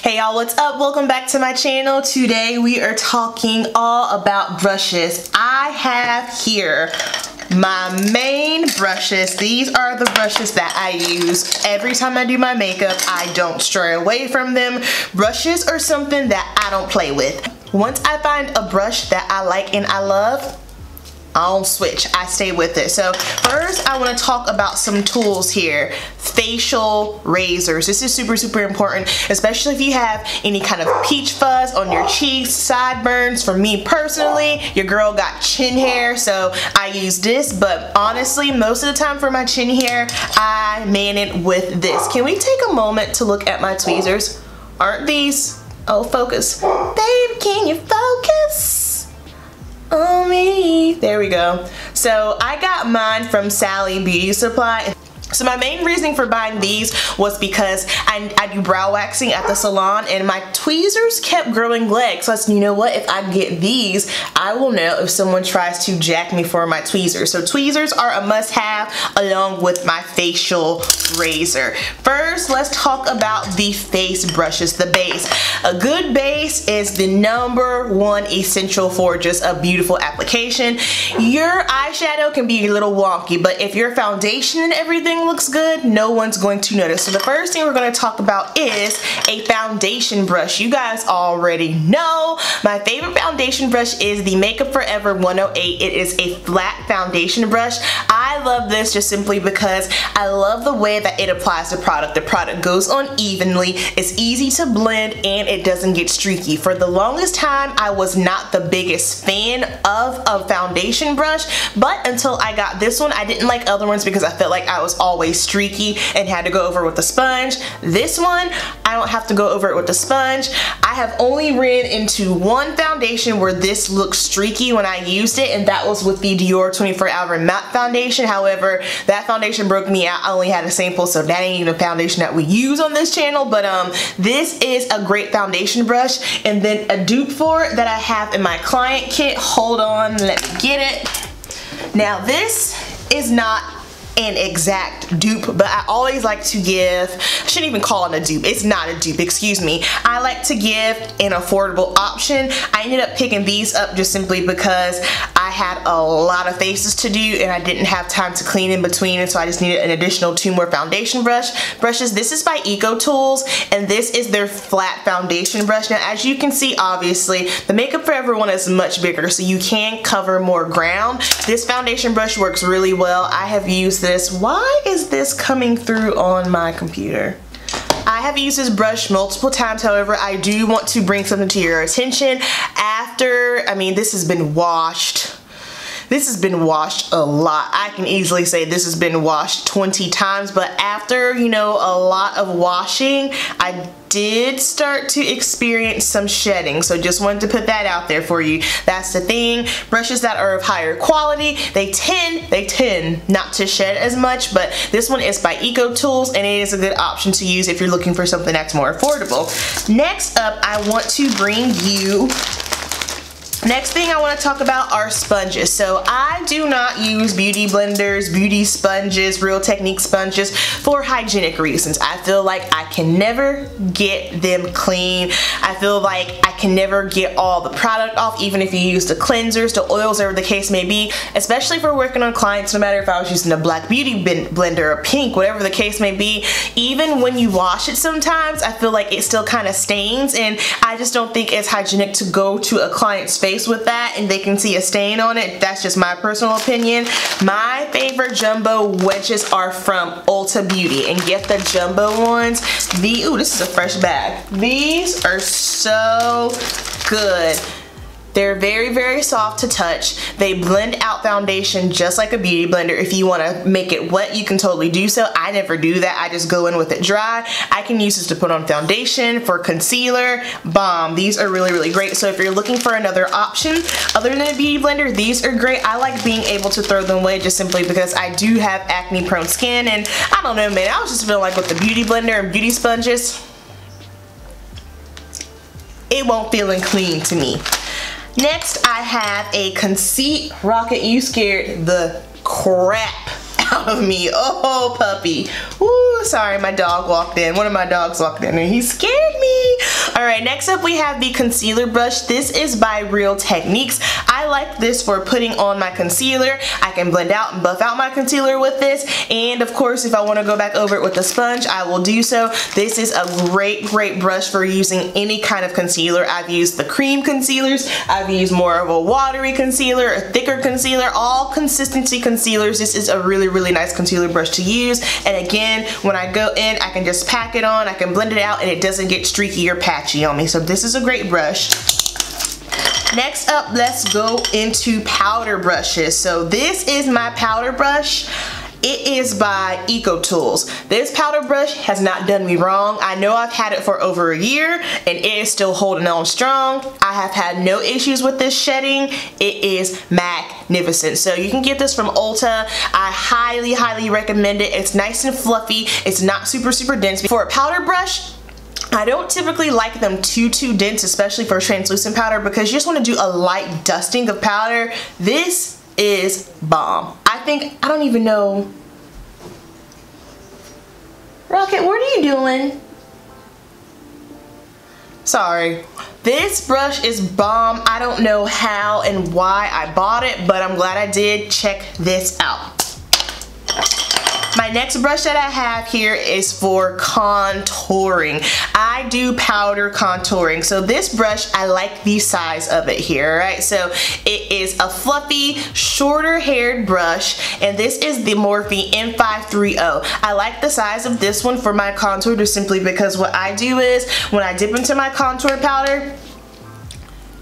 Hey y'all, what's up? Welcome back to my channel. Today we are talking all about brushes. I have here my main brushes. These are the brushes that I use every time I do my makeup. I don't stray away from them. Brushes are something that I don't play with. Once I find a brush that I like and I love, I don't switch, I stay with it. So first I want to talk about some tools here. Facial razors. This is super important, especially if you have any kind of peach fuzz on your cheeks, sideburns. For me personally, your girl got chin hair, so I use this, but honestly, most of the time for my chin hair, I man it with this. Can we take a moment to look at my tweezers? Aren't these, oh focus, babe, can you focus on me? There we go. So I got mine from Sally Beauty Supply. So my main reasoning for buying these was because I do brow waxing at the salon and my tweezers kept growing legs. So I said, you know what, if I get these, I will know if someone tries to jack me for my tweezers. So tweezers are a must-have along with my facial razor. First, let's talk about the face brushes, the base. A good base is the #1 essential for just a beautiful application. Your eyeshadow can be a little wonky, but if your foundation and everything looks good, no one's going to notice. So the first thing we're going to talk about is a foundation brush. You guys already know my favorite foundation brush is the Makeup Forever 108. It is a flat foundation brush. I love this just simply because I love the way that it applies the product. The product goes on evenly, it's easy to blend, and it doesn't get streaky. For the longest time, I was not the biggest fan of a foundation brush, but until I got this one, I didn't like other ones because I felt like I was always streaky and had to go over with a sponge. This one, I don't have to go over it with a sponge. I have only ran into one foundation where this looked streaky when I used it, and that was with the Dior 24-Hour Matte Foundation. However, that foundation broke me out. I only had a sample, so that ain't even a foundation that we use on this channel, but this is a great foundation brush. And then a dupe for it that I have in my client kit. Hold on, let me get it. Now this is not an exact dupe, but I always like to give, I shouldn't even call it a dupe, it's not a dupe, excuse me. I like to give an affordable option. I ended up picking these up just simply because I had a lot of faces to do and I didn't have time to clean in between, and so I just needed an additional 2 more foundation brushes. This is by Eco Tools, and this is their flat foundation brush. Now as you can see, obviously the Makeup Forever one is much bigger, so you can cover more ground. This foundation brush works really well. I have used this. Why is this coming through on my computer? I have used this brush multiple times. However, I do want to bring something to your attention. This has been washed. This has been washed a lot. I can easily say this has been washed 20 times, but after, you know, a lot of washing, I did start to experience some shedding. So just wanted to put that out there for you. That's the thing. Brushes that are of higher quality, they tend not to shed as much, but this one is by Eco Tools and it is a good option to use if you're looking for something that's more affordable. Next up, I want to bring you next thing I want to talk about are sponges. So I do not use beauty blenders, beauty sponges, Real Technique sponges for hygienic reasons. I feel like I can never get them clean. I feel like I can never get all the product off, even if you use the cleansers, the oils, whatever the case may be, especially for working on clients, no matter if I was using a black beauty blender, a pink, whatever the case may be. Even when you wash it sometimes, I feel like it still kind of stains, and I just don't think it's hygienic to go to a client's face with that and they can see a stain on it. That's just my personal opinion. My favorite jumbo wedges are from Ulta Beauty, and get the jumbo ones. Ooh, this is a fresh bag. These are so good. They're very soft to touch. They blend out foundation just like a beauty blender. If you want to make it wet, you can totally do so. I never do that. I just go in with it dry. I can use this to put on foundation, for concealer, bomb. These are really great. So if you're looking for another option other than a beauty blender, these are great. I like being able to throw them away just simply because I do have acne prone skin, and I don't know, man, I was just feeling like with the beauty blender and beauty sponges, it won't feel clean to me. Next, I have a Conceit Rocket. You scared the crap out of me. Oh, puppy. Woo, sorry, my dog walked in. One of my dogs walked in and he scared me. Alright, next up we have the concealer brush. This is by Real Techniques. I like this for putting on my concealer. I can blend out and buff out my concealer with this, and of course if I want to go back over it with a sponge, I will do so. This is a great brush for using any kind of concealer. I've used the cream concealers, I've used more of a watery concealer, a thicker concealer, all consistency concealers. This is a really nice concealer brush to use, and again, when I go in, I can just pack it on, I can blend it out, and it doesn't get streaky or patchy on me, so this is a great brush. Next up, let's go into powder brushes. So this is my powder brush. It is by EcoTools. This powder brush has not done me wrong. I know I've had it for over a year and it is still holding on strong. I have had no issues with this shedding. It is magnificent. So you can get this from Ulta. I highly recommend it. It's nice and fluffy. It's not super dense. For a powder brush, I don't typically like them too dense, especially for translucent powder, because you just want to do a light dusting of powder. This is bomb. I don't even know. Rocket, what are you doing? Sorry. This brush is bomb. I don't know how and why I bought it, but I'm glad I did. Check this out. My next brush that I have here is for contouring. I do powder contouring. So this brush, I like the size of it here, right? So it is a fluffy, shorter haired brush, and this is the Morphe M530. I like the size of this one for my contour just simply because what I do is when I dip into my contour powder,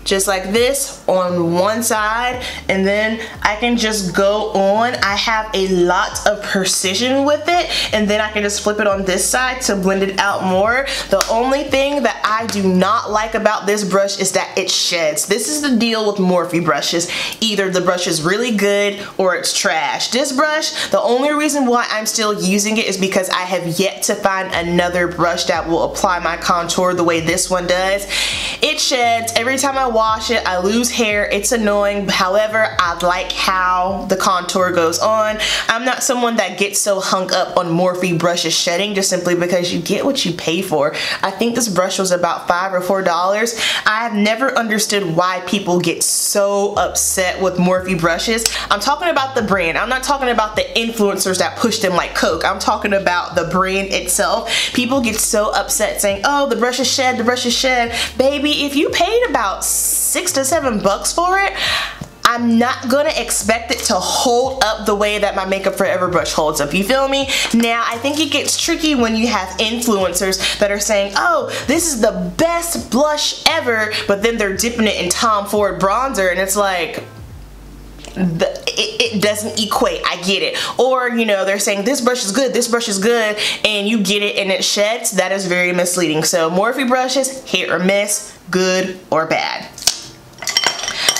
just like this on one side, and then I can just go on. I have a lot of precision with it, and then I can just flip it on this side to blend it out more. The only thing that I do not like about this brush is that it sheds. This is the deal with Morphe brushes. Either the brush is really good or it's trash. This brush, the only reason why I'm still using it is because I have yet to find another brush that will apply my contour the way this one does. It sheds. Every time I wash it, I lose hair. It's annoying. However, I like how the contour goes on. I'm not someone that gets so hung up on Morphe brushes shedding just simply because you get what you pay for. I think this brush was about $5 or $4. I have never understood why people get so upset with Morphe brushes. I'm talking about the brand. I'm not talking about the influencers that push them like Coke. I'm talking about the brand itself. People get so upset saying, oh, the brush is shed, the brush is shed. Baby, if you paid about $6 to $7 for it, I'm not gonna expect it to hold up the way that my Makeup Forever brush holds up. You feel me? Now, I think it gets tricky when you have influencers that are saying, oh, this is the best blush ever, but then they're dipping it in Tom Ford bronzer, and it's like, it doesn't equate. I get it. Or, you know, they're saying this brush is good, this brush is good, and you get it and it sheds. That is very misleading. So Morphe brushes, hit or miss, good or bad.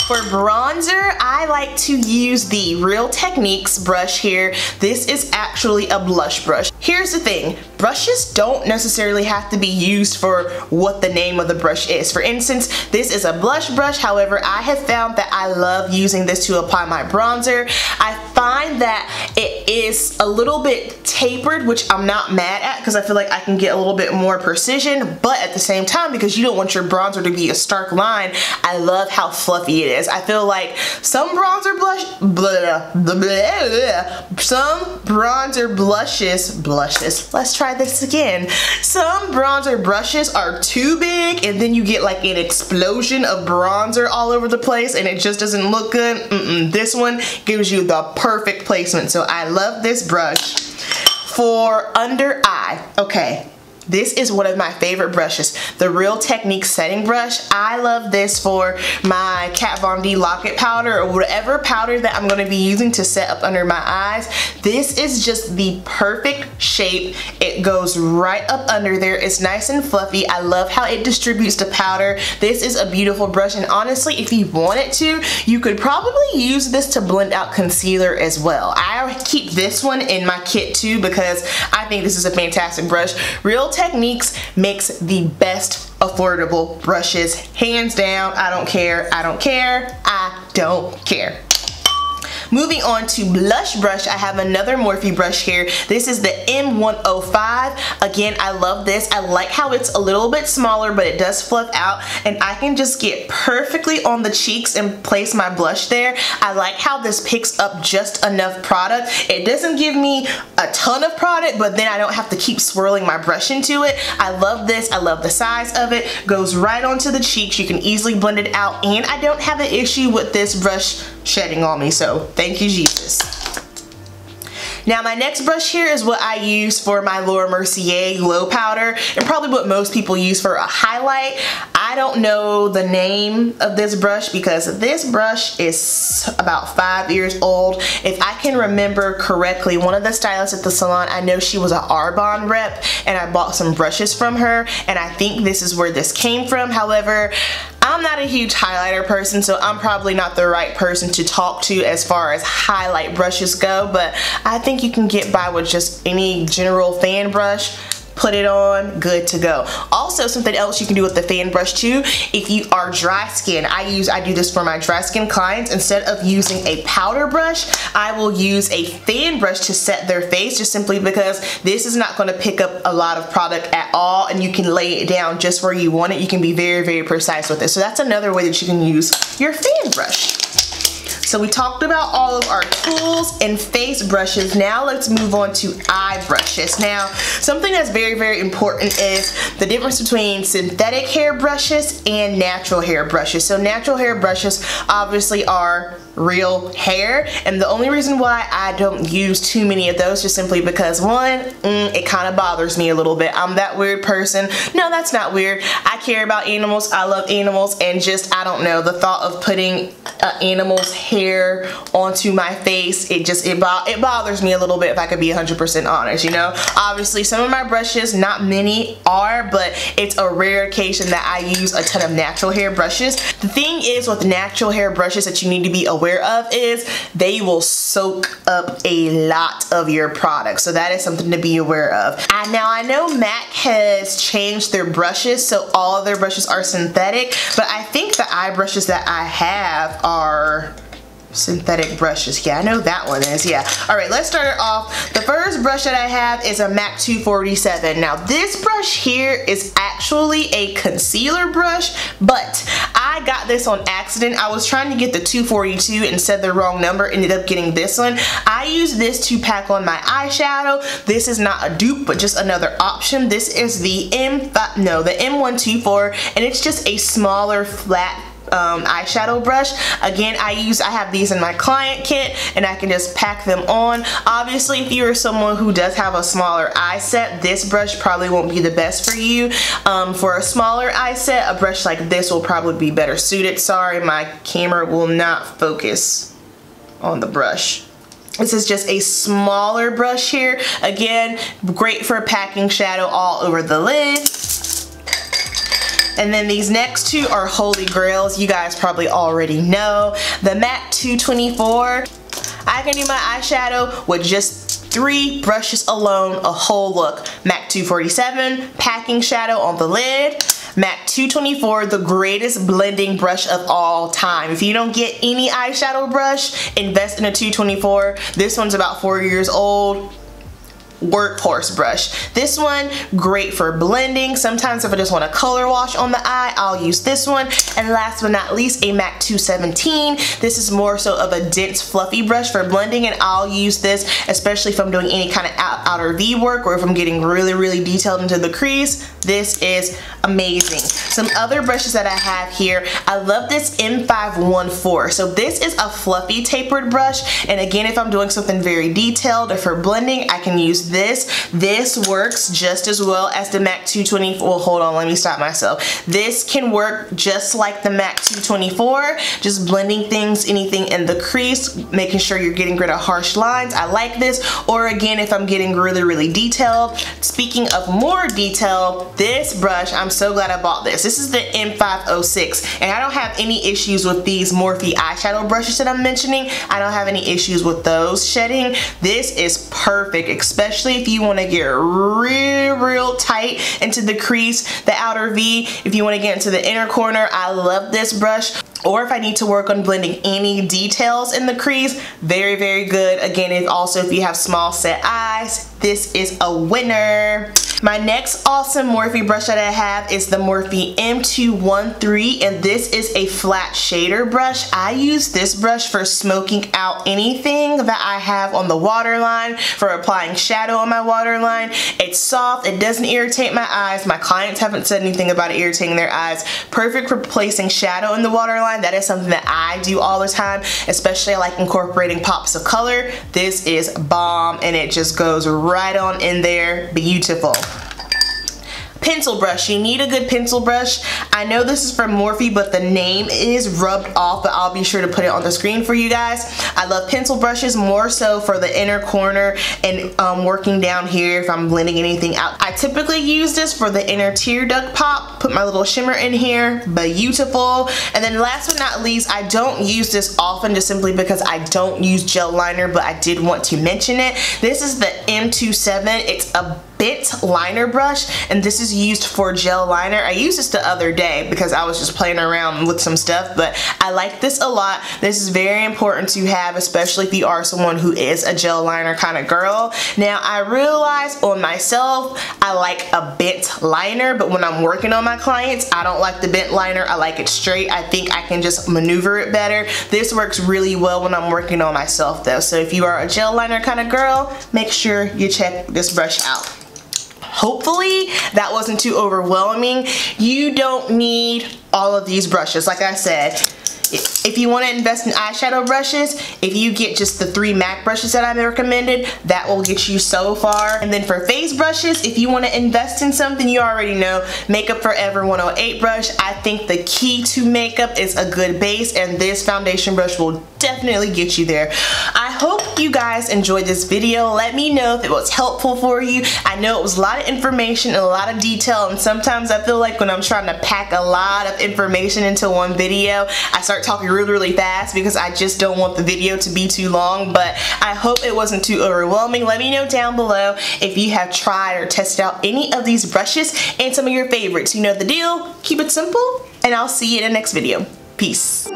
For bronzer, I like to use the Real Techniques brush here. This is actually a blush brush. Here's the thing, brushes don't necessarily have to be used for what the name of the brush is. For instance, this is a blush brush. However, I have found that I love using this to apply my bronzer. I find that it is a little bit tapered, which I'm not mad at because I feel like I can get a little bit more precision, but at the same time, because you don't want your bronzer to be a stark line, I love how fluffy it is. I feel like some bronzer blushes, let's try this again. Some bronzer brushes are too big and then you get like an explosion of bronzer all over the place and it just doesn't look good. This one gives you the perfect placement, so I love this brush. For under eye, okay, this is one of my favorite brushes, the Real Techniques setting brush. I love this for my Kat Von D locket powder or whatever powder that I'm going to be using to set up under my eyes. This is just the perfect shape. It goes right up under there. It's nice and fluffy. I love how it distributes the powder. This is a beautiful brush, and honestly, if you wanted to, you could probably use this to blend out concealer as well. I keep this one in my kit too because I think this is a fantastic brush. Real Techniques makes the best affordable brushes, hands down. I don't care, I don't care, I don't care. Moving on to blush brush, I have another Morphe brush here. This is the M105. Again, I love this. I like how it's a little bit smaller, but it does fluff out, and I can just get perfectly on the cheeks and place my blush there. I like how this picks up just enough product. It doesn't give me a ton of product, but then I don't have to keep swirling my brush into it. I love this. I love the size of it. Goes right onto the cheeks. You can easily blend it out, and I don't have an issue with this brush shedding on me, so thank you, Jesus. Now my next brush here is what I use for my Laura Mercier glow powder, and probably what most people use for a highlight. I don't know the name of this brush because this brush is about 5 years old. If I can remember correctly, one of the stylists at the salon, I know she was an Arbonne rep, and I bought some brushes from her, and I think this is where this came from. However, I'm not a huge highlighter person, so I'm probably not the right person to talk to as far as highlight brushes go, but I think you can get by with just any general fan brush. Put it on, good to go. Also, something else you can do with the fan brush too, if you are dry skin, I do this for my dry skin clients. Instead of using a powder brush, I will use a fan brush to set their face, just simply because this is not going to pick up a lot of product at all, and you can lay it down just where you want it. You can be very, very precise with it. So that's another way that you can use your fan brush. So we talked about all of our tools and face brushes. Now let's move on to eye brushes. Now, something that's very, very important is the difference between synthetic hair brushes and natural hair brushes. So natural hair brushes obviously are real hair, and the only reason why I don't use too many of those just simply because one, it kind of bothers me a little bit. I'm that weird person. No, that's not weird. I care about animals. I love animals, and just, I don't know, the thought of putting animal's hair onto my face, it bothers me a little bit, if I could be 100% honest, you know. Obviously some of my brushes, not many are, but it's a rare occasion that I use a ton of natural hair brushes. The thing is with natural hair brushes that you need to be aware of is they will soak up a lot of your product, so that is something to be aware of. Now I know MAC has changed their brushes, so all of their brushes are synthetic, but I think the eye brushes that I have are synthetic brushes. Yeah, I know that one is. Yeah. Alright, let's start it off. The first brush that I have is a MAC 247. Now this brush here is actually a concealer brush, but I got this on accident. I was trying to get the 242 and said the wrong number, ended up getting this one. I use this to pack on my eyeshadow. This is not a dupe, but just another option. This is the M124, and it's just a smaller flat eyeshadow brush. Again, I have these in my client kit, and I can just pack them on. Obviously, if you are someone who does have a smaller eye set, this brush probably won't be the best for you. For a smaller eye set, a brush like this will probably be better suited. Sorry, my camera will not focus on the brush. This is just a smaller brush here. Again, great for packing shadow all over the lid. And then these next two are holy grails. You guys probably already know. The MAC 224. I can do my eyeshadow with just 3 brushes alone, a whole look. MAC 247, packing shadow on the lid. MAC 224, the greatest blending brush of all time. If you don't get any eyeshadow brush, invest in a 224. This one's about 4 years old. Workhorse brush. This one, great for blending. Sometimes if I just want a color wash on the eye, I'll use this one. And last but not least, a MAC 217. This is more so of a dense, fluffy brush for blending, and I'll use this especially if I'm doing any kind of outer V work, or if I'm getting really, really detailed into the crease. This is amazing. Some other brushes that I have here, I love this M530. So this is a fluffy tapered brush, and again, if I'm doing something very detailed or for blending, I can use this. This works just as well as the MAC 224. Well, hold on, let me stop myself. This can work just like the MAC 224, just blending things, anything in the crease, making sure you're getting rid of harsh lines. I like this. Or again, if I'm getting really, really detailed. Speaking of more detail, this brush, I'm so glad I bought this. This is the M506, and I don't have any issues with these Morphe eyeshadow brushes that I'm mentioning. I don't have any issues with those shedding. This is perfect, especially if you want to get real tight into the crease, the outer V. If you want to get into the inner corner, I love this brush. or if I need to work on blending any details in the crease, very, very good. Again, if you have small set eyes, this is a winner. My next awesome Morphe brush that I have is the Morphe M530, and this is a flat shader brush. I use this brush for smoking out anything that I have on the waterline, for applying shadow on my waterline. It's soft, it doesn't irritate my eyes. My clients haven't said anything about it irritating their eyes. Perfect for placing shadow in the waterline. That is something that I do all the time, especially I like incorporating pops of color. This is bomb, and it just goes right on in there. Beautiful. Pencil brush. You need a good pencil brush. I know this is from Morphe, but the name is rubbed off, but I'll be sure to put it on the screen for you guys. I love pencil brushes more so for the inner corner and working down here if I'm blending anything out. I typically use this for the inner tear duct pop. Put my little shimmer in here. Beautiful. And then last but not least, I don't use this often just simply because I don't use gel liner, but I did want to mention it. This is the M27. It's a bent liner brush, and this is used for gel liner. I used this the other day because I was just playing around with some stuff, but I like this a lot. This is very important to have, especially if you are someone who is a gel liner kind of girl. Now, I realize on myself, I like a bent liner, but when I'm working on my clients, I don't like the bent liner. I like it straight. I think I can just maneuver it better. This works really well when I'm working on myself though. So if you are a gel liner kind of girl, make sure you check this brush out. Hopefully that wasn't too overwhelming. You don't need all of these brushes. Like I said, if you want to invest in eyeshadow brushes, if you get just the 3 MAC brushes that I've recommended, that will get you so far. And then for face brushes, if you want to invest in something, you already know, Makeup Forever 108 brush. I think the key to makeup is a good base, and this foundation brush will definitely get you there. I hope you guys enjoyed this video. Let me know if it was helpful for you. I know it was a lot of information and a lot of detail, and sometimes I feel like when I'm trying to pack a lot of information into one video, I start talking really fast because I just don't want the video to be too long, but I hope it wasn't too overwhelming. Let me know down below if you have tried or tested out any of these brushes and some of your favorites. You know the deal. Keep it simple, and I'll see you in the next video. Peace.